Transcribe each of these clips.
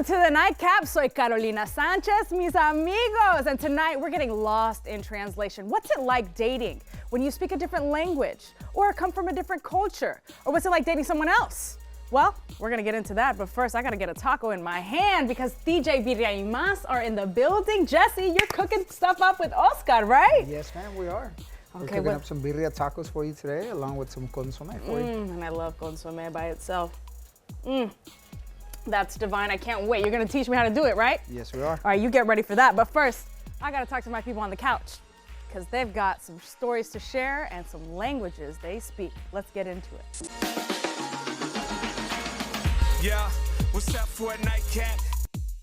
to the Nightcap. Soy Carolina Sanchez, mis amigos. And tonight we're getting lost in translation. What's it like dating when you speak a different language or come from a different culture? Or what's it like dating someone else? Well, we're gonna get into that, but first I gotta get a taco in my hand because DJ Birria y Mas are in the building. Jesse, you're cooking stuff up with Oscar, right? Yes, ma'am, we are. Okay, we're cooking up some birria tacos for you today, along with some consomme for you. And I love consomme by itself. That's divine, I can't wait. You're gonna teach me how to do it, right? Yes, we are. All right, you get ready for that. But first, I gotta talk to my people on the couch because they've got some stories to share and some languages they speak. Let's get into it. Yeah, what's up for a nightcap?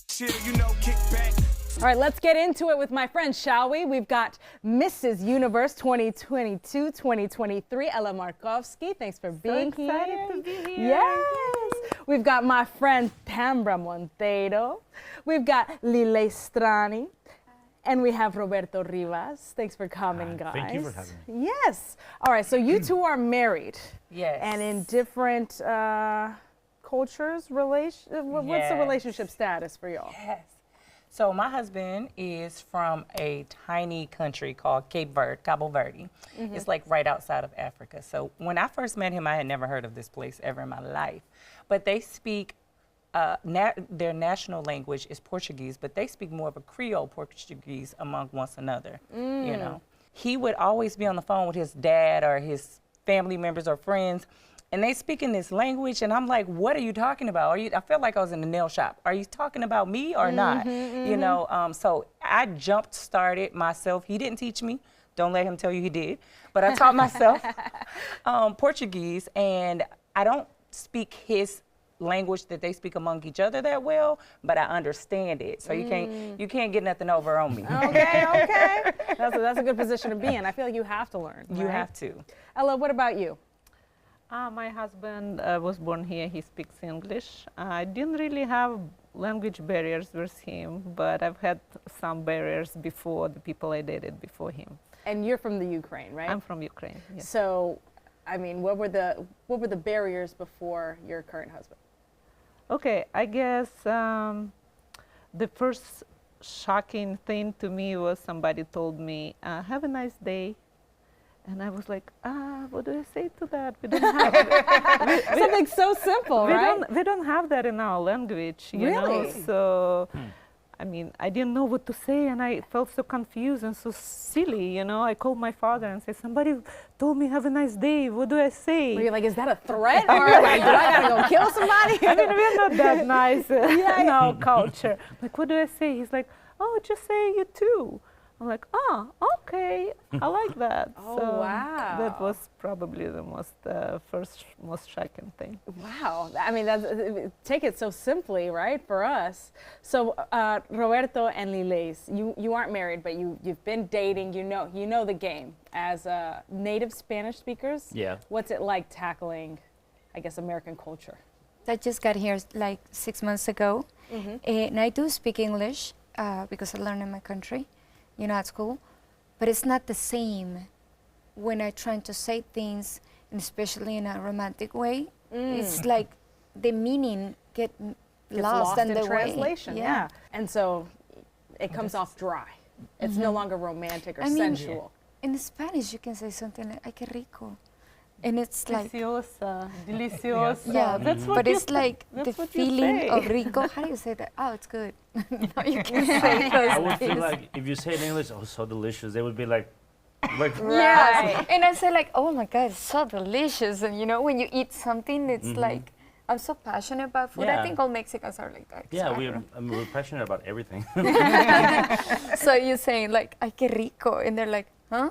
Chill, you know, kick back. All right, let's get into it with my friends, shall we? We've got Mrs. Universe 2022-2023, Ella Markovsky. Thanks for being here. Excited to be here. Yes. We've got my friend Tambra Monteiro. We've got Lile Strani. And we have Roberto Rivas. Thanks for coming, guys. Thank you for having me. Yes. All right, so you two are married. Yes. And in different cultures, what's the relationship status for y'all? Yes. So my husband is from a tiny country called Cabo Verde. It's like right outside of Africa. So when I first met him, I had never heard of this place ever in my life. But they speak, their national language is Portuguese, but they speak more of a Creole Portuguese among one another, you know. He would always be on the phone with his dad or his family members or friends, and they speak in this language, and I'm like, what are you talking about? I felt like I was in the nail shop. Are you talking about me or not? You know, so I started myself. He didn't teach me. Don't let him tell you he did. But I taught myself Portuguese, and I don't speak his language that they speak among each other that well, but I understand it. So you can't get nothing over on me. Okay. That's a good position to be in. I feel like you have to learn. You right? have to. Ella, what about you? My husband was born here. He speaks English. I didn't really have language barriers with him, but I've had some barriers before the people I dated before him. And you're from the Ukraine, right? I'm from Ukraine. Yes. So, I mean, what were the barriers before your current husband? Okay, I guess the first shocking thing to me was somebody told me, "Have a nice day." And I was like, what do I say to that? We don't have Something so simple, right? We don't have that in our language, you know? So, I mean, I didn't know what to say, and I felt so confused and so silly, you know? I called my father and said, somebody told me have a nice day. What do I say? Were you like, is that a threat? Or like, do I gotta go kill somebody? I mean, we're not that nice in our culture. Like, what do I say? He's like, oh, just say you too. I'm like, okay, I like that. Oh, so wow. That was probably the most shocking thing. Wow. I mean, take it so simply, right, for us. So, Roberto and Liles, you aren't married, but you've been dating. You know the game. As native Spanish speakers, Yeah. What's it like tackling, I guess, American culture? I just got here like 6 months ago, and I do speak English because I learned in my country, you know, at school, but it's not the same when I try to say things, and especially in a romantic way. It's like the meaning gets lost in the translation. way. Yeah. And so it comes off dry. It's no longer romantic or sensual. In Spanish, you can say something like, ay, qué rico. And it's like, Deliciosa, deliciosa. yeah, that's what but you it's like that's the what you feeling say. of rico. How do you say that? Oh, it's good. No, you can't say those I would feel things. like if you say it in English, oh, so delicious, they would be like Yes. And I say like, oh my God, it's so delicious. And you know, when you eat something, it's like, I'm so passionate about food. I Yeah. think all Mexicans are like that. yeah, so I we're, don't I mean, we're passionate about everything. know. So you're saying like, ay, qué rico. And they're like, huh?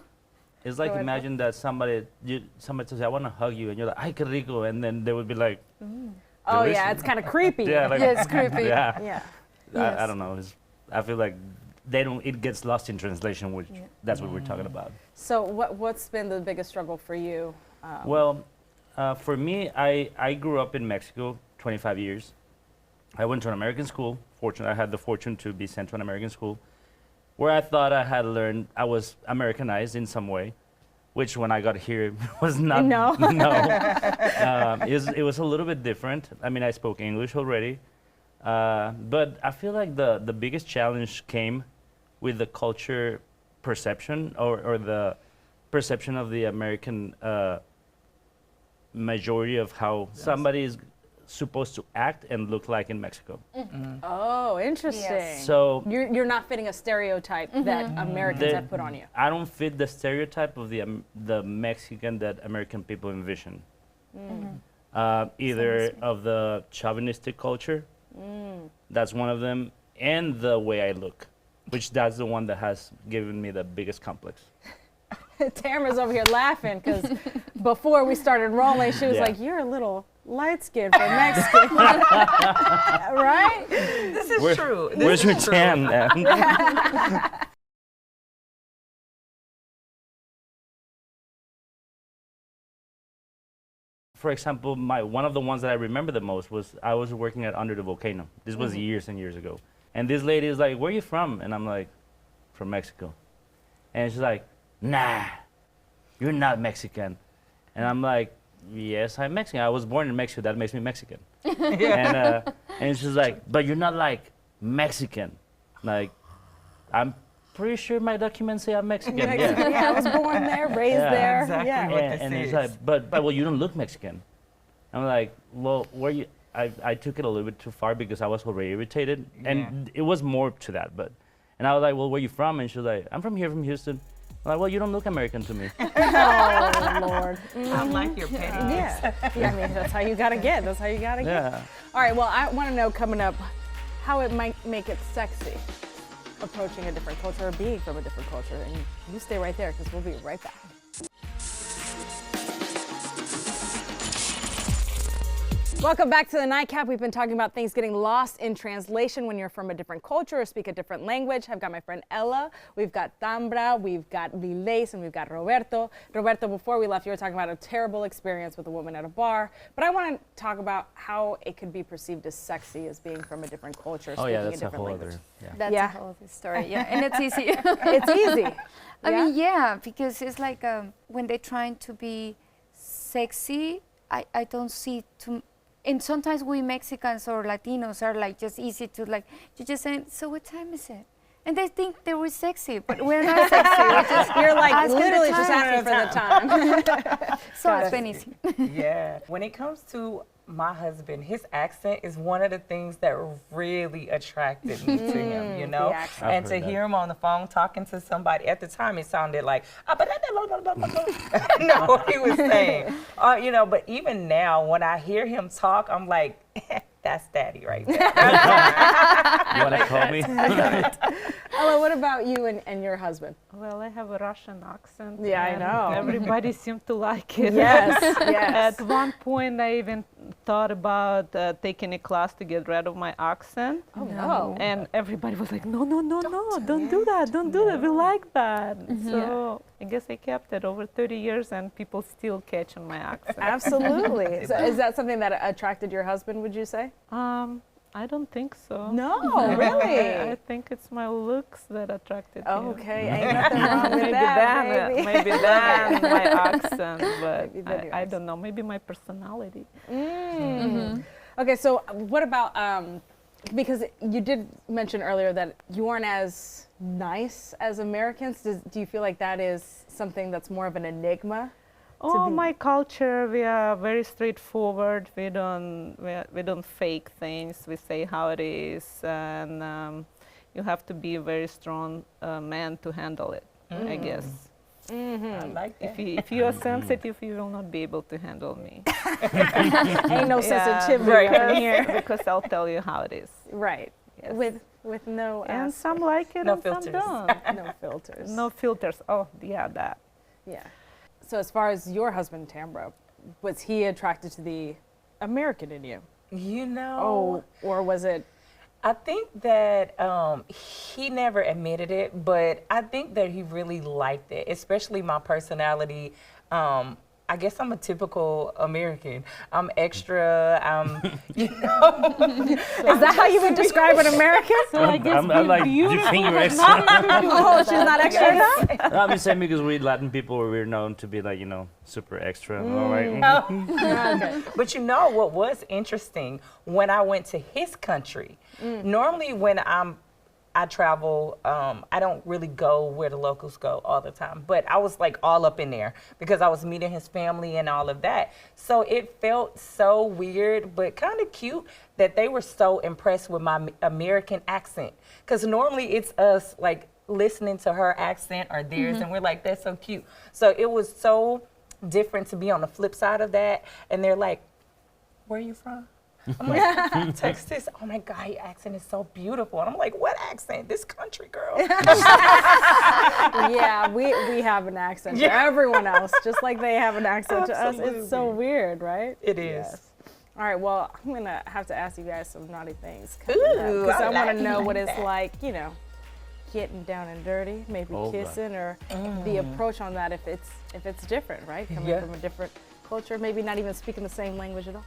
It's like imagine that somebody says, I want to hug you, and you're like, ay, qué rico, and then they would be like, Oh, yeah, delicious. it's kind of creepy. yeah, like, Yeah, it's creepy. yeah. Yeah. Yes. I don't know. I feel like it gets lost in translation, which that's what we're talking about. So what's been the biggest struggle for you? Well, for me, I grew up in Mexico 25 years. I went to an American school. I had the fortune to be sent to an American school where I thought I had learned, I was Americanized in some way, which when I got here was not. No. No. It was a little bit different. I mean, I spoke English already. But I feel like the biggest challenge came with the culture perception or the perception of the American majority of how somebody is supposed to act and look like in Mexico. Oh, interesting. Yes. So You're not fitting a stereotype that Americans the- have put on you. I don't fit the stereotype of the Mexican that American people envision. Either of the chauvinistic culture, that's one of them, and the way I look, which that's the one that has given me the biggest complex. Tamara's over here laughing because before we started rolling, she was Yeah. like, "You're a little light-skinned for Mexican," right? This is Where- true. Where's your tan, man? For example, one of the ones that I remember the most was I was working at Under the Volcano. This was years and years ago. And this lady is like, "Where are you from?" And I'm like, "From Mexico." And she's like, "Nah, you're not Mexican." And I'm like, "Yes, I'm Mexican. I was born in Mexico. That makes me Mexican." And she's like, "But you're not like Mexican." Like, I'm pretty sure my documents say I'm Mexican. Yeah. Yeah, I was born there, raised Yeah. there. Exactly Yeah. what And, this and it's is. like, but well, you don't look Mexican. I'm like, well, where you? I took it a little bit too far because I was already irritated, and it was more to that. But, and I was like, well, where you from? And she was like, I'm from here, from Houston. I'm like, well, you don't look American to me. Oh Lord. I like your pettiness. Yeah. I mean, that's how you gotta get. That's how you gotta get. Yeah. All right. Well, I want to know coming up how it might make it sexy approaching a different culture or being from a different culture. And you stay right there because we'll be right back. Welcome back to the Nightcap. We've been talking about things getting lost in translation when you're from a different culture or speak a different language. I've got my friend Ella, we've got Tambra, we've got Lilace, and we've got Roberto. Roberto, before we left, you were talking about a terrible experience with a woman at a bar. But I want to talk about how it could be perceived as sexy as being from a different culture, Oh speaking yeah, a that's a different whole language. other. Yeah. That's Yeah. a whole other story. Yeah, and it's easy. It's easy. I mean, yeah, because it's like when they're trying to be sexy, I don't see too. And sometimes we Mexicans or Latinos are like just easy to like, you just say, so what time is it? And they think they were sexy, but we're not sexy. We're just You're like asking the literally just time. asking for the time. So it's been easy. Yeah. When it comes to my husband, his accent is one of the things that really attracted me to him, you know? the accent. And I've to heard that. hear him on the phone talking to somebody, at the time it sounded like, no, he was saying. You know, but even now, when I hear him talk, I'm like, that's daddy right there. You want to call me? Ella, what about you and your husband? Well, I have a Russian accent. Yeah, I and know. Everybody seemed to like it. Yes, yes. At one point, I even thought about taking a class to get rid of my accent. Oh no. And everybody was like, no, no, no, no, don't do that, don't do that, we like that. So I guess I kept it over 30 years and people still catch on my accent. Absolutely. So is that something that attracted your husband, would you say? I don't think so. No, I really? think it's my looks that attracted Oh, him. okay, ain't nothing wrong with Maybe that, then, baby. maybe then my accent, but Maybe then your I don't know. Maybe my personality. Okay, so what about, because you did mention earlier that you aren't as nice as Americans. Do you feel like that is something that's more of an enigma? Oh, be- my culture, we are very straightforward. We don't fake things. We say how it is, and you have to be a very strong man to handle it. I guess. I like that. If you are sensitive, you will not be able to handle me. Ain't no sensitivity Right. up in here. Because I'll tell you how it is. Right. Yes. With no And aspect. some like it No and some filters. don't. No filters. No filters. Oh, yeah, that. Yeah. So as far as your husband, Tambra, was he attracted to the American in you? You know, Oh, or was it? I think that he never admitted it, but I think that he really liked it, especially my personality. I I guess I'm a typical American. I'm extra. You know. Is that how you would describe an American? So I guess I'm we're like, you beautiful, think you're but extra? not Oh, she's not extra enough? No, I'm just saying because we Latin people, we're known to be like, you know, super extra. All right. Okay. But you know what was interesting when I went to his country? Normally when I travel, I don't really go where the locals go all the time, but I was like all up in there because I was meeting his family and all of that. So it felt so weird, but kind of cute that they were so impressed with my American accent. Because normally it's us like listening to her accent or theirs and we're like, that's so cute. So it was so different to be on the flip side of that. And they're like, where are you from? I'm like, Texas. Oh my God, your accent is so beautiful. And I'm like, what accent? This country girl. Yeah, we have an accent to everyone else, just like they have an accent to us. It's so weird, right? It is. Yes. All right, well, I'm going to have to ask you guys some naughty things. Ooh, Because I want like to know what that. it's like, you know, getting down and dirty, maybe Oh, God. kissing, or the approach on that if it's different, right? Coming from a different culture, maybe not even speaking the same language at all.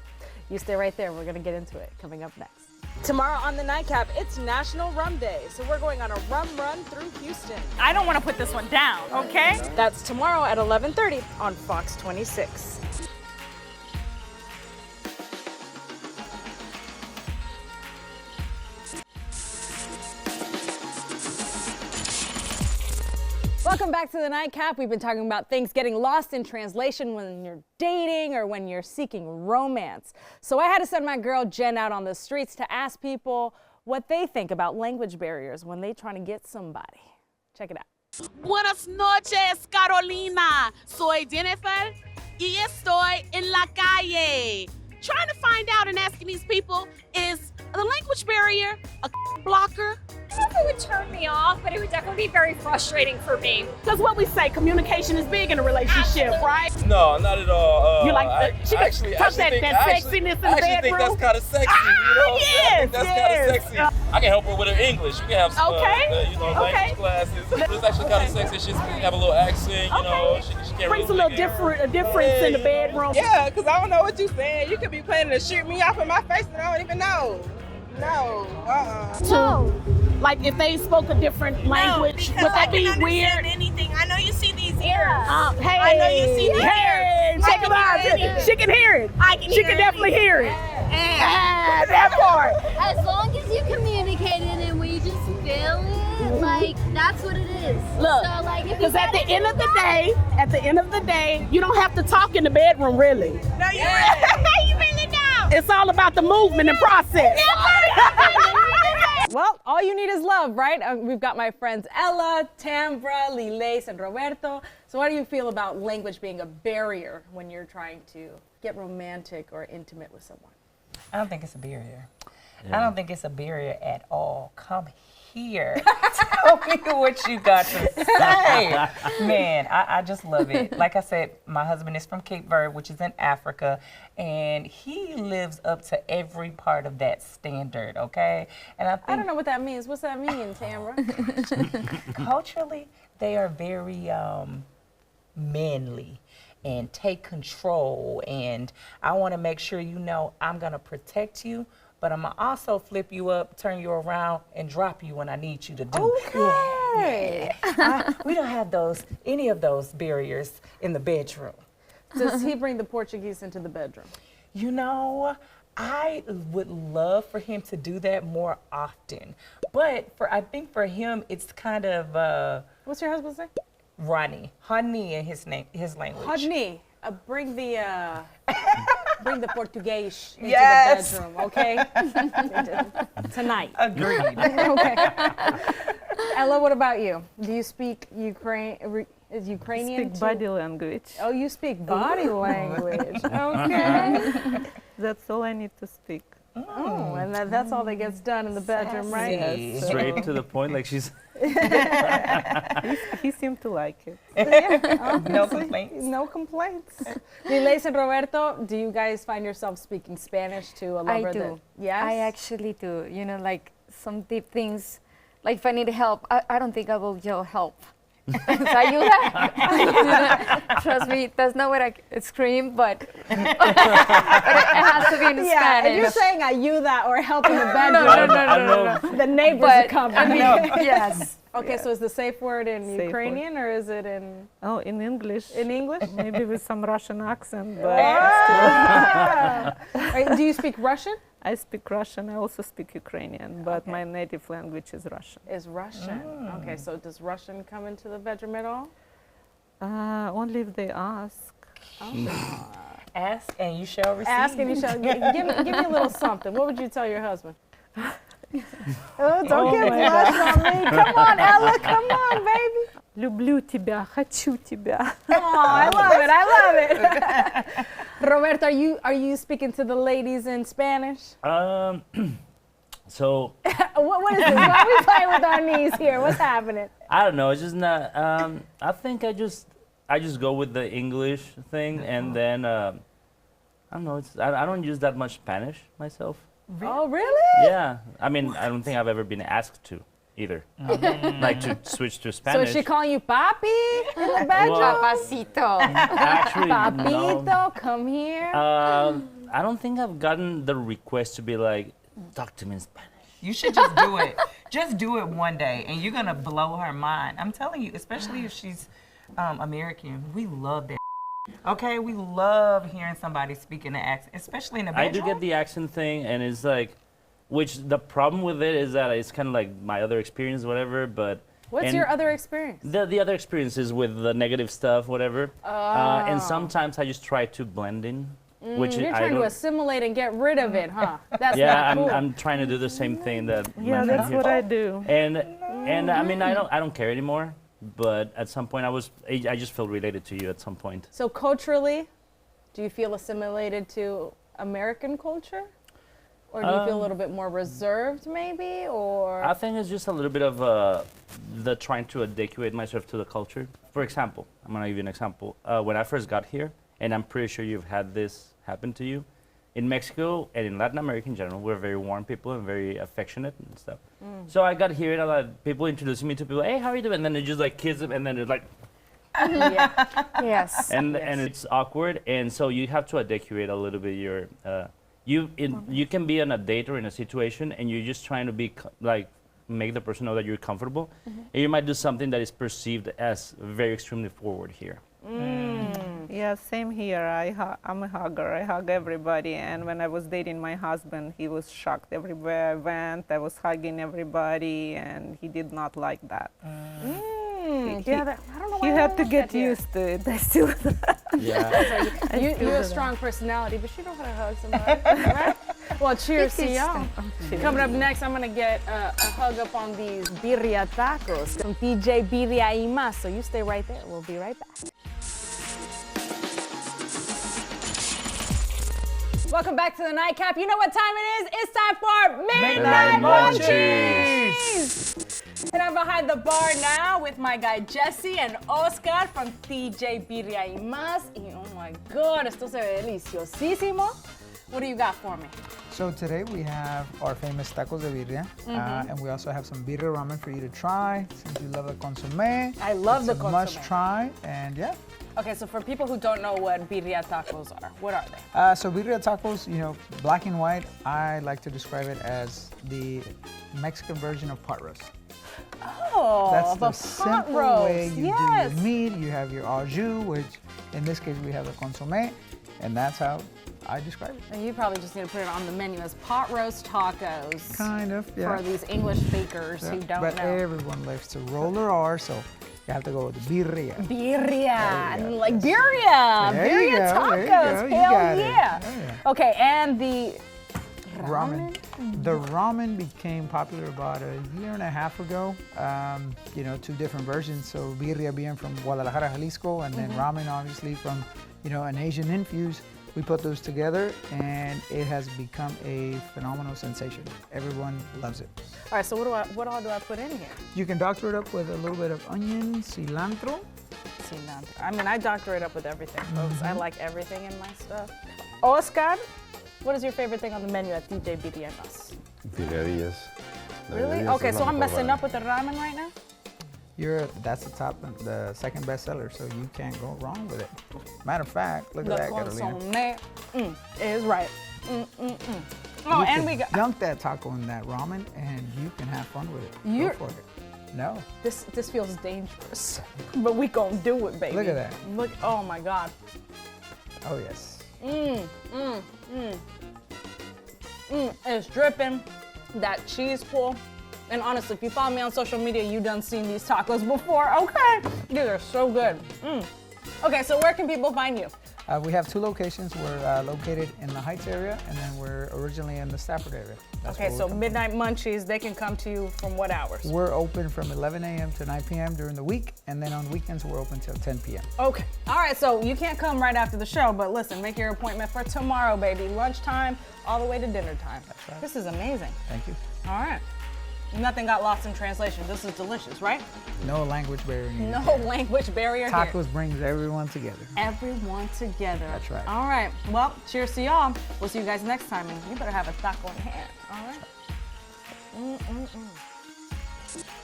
You stay right there. We're going to get into it coming up next. Tomorrow on the Nightcap, it's National Rum Day, so we're going on a rum run through Houston. I don't want to put this one down, okay? That's tomorrow at 11:30 on Fox 26. Welcome back to the Nightcap. We've been talking about things getting lost in translation when you're dating or when you're seeking romance. So I had to send my girl Jen out on the streets to ask people what they think about language barriers when they're trying to get somebody. Check it out. Buenas noches, Carolina. Soy Jennifer y estoy en la calle. Trying to find out and asking these people, is the language barrier a blocker? I don't know if it would turn me off, but it would definitely be very frustrating for me. Because what we say, communication is big in a relationship, right? No, not at all. You like she could touch that sexiness in the bedroom? I actually think that's kind of sexy. You know, yes, I think that's kind yes. of sexy. I can help her with her English. We can have some, language classes. It's actually kind of sexy. She can have a little accent. You know, she can't Brings really a little difference in the bedroom. Yeah, because I don't know what you're saying. You could be planning to shoot me off in my face and I don't even know. No, So, like if they spoke a different language, would that be weird? Anything. I know you see these ears. Hey, I know you see these hey, ears. check it out. She can hear it. I can She hear can it. definitely hear it. Ah, that part. As long as you communicate it and we just feel it, like that's what it is. Look, so like if because at the end of the day, you don't have to talk in the bedroom, really. No, you really, you really don't. It's all about the movement and process. Well, all you need is love, right? We've got my friends Ella, Tambra, Liles, and Roberto. So how do you feel about language being a barrier when you're trying to get romantic or intimate with someone? I don't think it's a barrier. I don't think it's a barrier at all. Come here. Tell me what you got to say. Man, I just love it. Like I said, my husband is from Cape Verde, which is in Africa, and he lives up to every part of that standard, okay? And I don't know what that means. What's that mean, Tamra? culturally, they are very manly and take control, and I want to make sure you know I'm going to protect you, but I'm going to also flip you up, turn you around, and drop you when I need you to do. Okay. We don't have any of those barriers in the bedroom. Does he bring the Portuguese into the bedroom? You know, I would love for him to do that more often, but I think for him, it's kind of What's your husband's name? Ronnie, honey in his language. Honey, bring the Portuguese into Yes. the bedroom, okay? Tonight. Agreed. Okay. Ella, what about you? Do you speak Ukrainian? Speak too? body language. Oh, you speak body language. Okay. That's all I need to speak. Oh, and that's all that gets done in the bedroom, right? Sassy. Straight to the point, like she's. He seemed to like it. No complaints. No complaints. Liles and Roberto, do you guys find yourself speaking Spanish to a lover? I do. Yes? I actually do. You know, like some deep things. Like if I need help, I don't think I will yell help. Ayuda. Trust me, that's not what I scream, but it has to be in Yeah, Spanish. if you're saying ayuda or help in the bedroom, no. the neighbors But, are coming. I mean, yes. Okay, so is the safe word in Safe Ukrainian or is it in Oh, in English. in English? Maybe with some Russian accent, but Ah! Do you speak Russian? I speak Russian. I also speak Ukrainian, but my native language is Russian. Is Russian. Okay, so does Russian come into the bedroom at all? Only if they ask. Ask and you shall receive. Ask and you shall. Give me a little something. What would you tell your husband? Oh, don't get blush on me. Come on, Ella. Come on, baby. Люблю тебя, хочу тебя. Oh, I love it. I love it. Roberto, are you speaking to the ladies in Spanish? So What is this? Why are we playing with our knees here? What's happening? I don't know. It's just not. I think I just go with the English thing, and then I don't know. I don't use that much Spanish myself. Oh, really? Yeah. I mean, I don't think I've ever been asked to either. Like to switch to So Spanish. is she calling you papi in the bedroom? Papacito. Actually, Papito, no. come here. I don't think I've gotten the request to be like, talk to me in Spanish. You should just do it. Just do it one day, and you're gonna blow her mind. I'm telling you, especially if she's American. We love that. Okay, we love hearing somebody speak in the accent, especially in the bedroom. I do get the accent thing, and it's like, which the problem with it is that it's kind of like my other experience, whatever. But What's your other experience? the other experience is with the negative stuff, whatever. And sometimes I just try to blend in, which You're I trying to don't. assimilate and get rid of it, huh? That's Yeah, not cool. I'm trying to do the same thing that. Yeah, my friend that's here. what I do. And I mean, I don't care anymore. But at some point, I just feel related to you at some point. So culturally, do you feel assimilated to American culture? Or do you feel a little bit more reserved maybe, or? I think it's just a little bit of the trying to adequate myself to the culture. For example, I'm gonna give you an example. When I first got here, and I'm pretty sure you've had this happen to you, in Mexico and in Latin America in general, we're very warm people and very affectionate and stuff. So I got here and a lot of people introducing me to people, hey, how are you doing? And then they just like kiss them, and then it's like, Yes. and it's awkward, and so you have to adequate a little bit your. You can be on a date or in a situation, and you're just trying to be like make the person know that you're comfortable, and you might do something that is perceived as very extremely forward here. Yeah, same here. I'm a hugger. I hug everybody. And when I was dating my husband, he was shocked. Everywhere I went, I was hugging everybody, and he did not like that. Yeah, I don't know why You I had to like get that here. used to it. I still. Yeah. You have a strong personality, but you know how to hug somebody, right? Well, cheers to y'all. Coming up next, I'm gonna get a hug up on these birria tacos from DJ Birria y Más. So you stay right there. We'll be right back. Welcome back to the Nightcap. You know what time it is? It's time for Midnight Munchies! And I'm behind the bar now with my guy Jesse and Oscar from DJ Birria y Más. Y oh my God, esto se ve deliciosísimo. What do you got for me? So today we have our famous tacos de birria, and we also have some birria ramen for you to try. Since you love the consomme, I love it's the a consomme. must try, and yeah. Okay, so for people who don't know what birria tacos are, what are they? So birria tacos, you know, black and white, I like to describe it as the Mexican version of pot roast. Oh, That's the the pot simple roast. way you Yes. do your meat. You have your au jus, which in this case we have the consomme, and that's how I describe it. And you probably just need to put it on the menu as pot roast tacos. Kind of, yeah. For these English bakers who don't but know. everyone likes to roll their R, so you have to go with the birria. Birria, and like birria, There you birria go, there you tacos, go, you hell got it. yeah. Yeah. Okay, and the Ramen. The ramen became popular about a year and a half ago. You know, two different versions. So birria being from Guadalajara, Jalisco, and then ramen obviously from, you know, an Asian infuse. We put those together, and it has become a phenomenal sensation. Everyone loves it. All right, so what all do I put in here? You can doctor it up with a little bit of onion, cilantro. Cilantro. I mean, I doctor it up with everything, folks. I like everything in my stuff. Oscar, what is your favorite thing on the menu at DJ Birria y Más? Birrerías. Really? Okay, so I'm messing up with the ramen right now? That's the second bestseller, so you can't go wrong with it. Matter of fact, look at that, Carolina. It is right. Oh, you and can we got dunk that taco in that ramen, and you can have fun with it. Go for it. No. This feels dangerous, but we gonna do it, baby. Look at that. Look, oh my God. Oh yes. It's dripping, that cheese pull. And honestly, if you follow me on social media, you done seen these tacos before, okay? These are so good. Okay, so where can people find you? We have 2 locations. We're located in the Heights area, and then we're originally in the Stafford area. That's Okay, so Midnight Munchies, they can come to you from what hours? We're open from 11 a.m. to 9 p.m. during the week, and then on weekends we're open till 10 p.m. Okay, all right, so you can't come right after the show, but listen, make your appointment for tomorrow, baby. Lunchtime, all the way to dinner time. That's right. This is amazing. Thank you. All right. Nothing got lost in translation. This is delicious, right? No language barrier needed. No language barrier here. Tacos brings everyone together. Everyone together. That's right. All right. Well, cheers to y'all. We'll see you guys next time, and you better have a taco in hand. All right.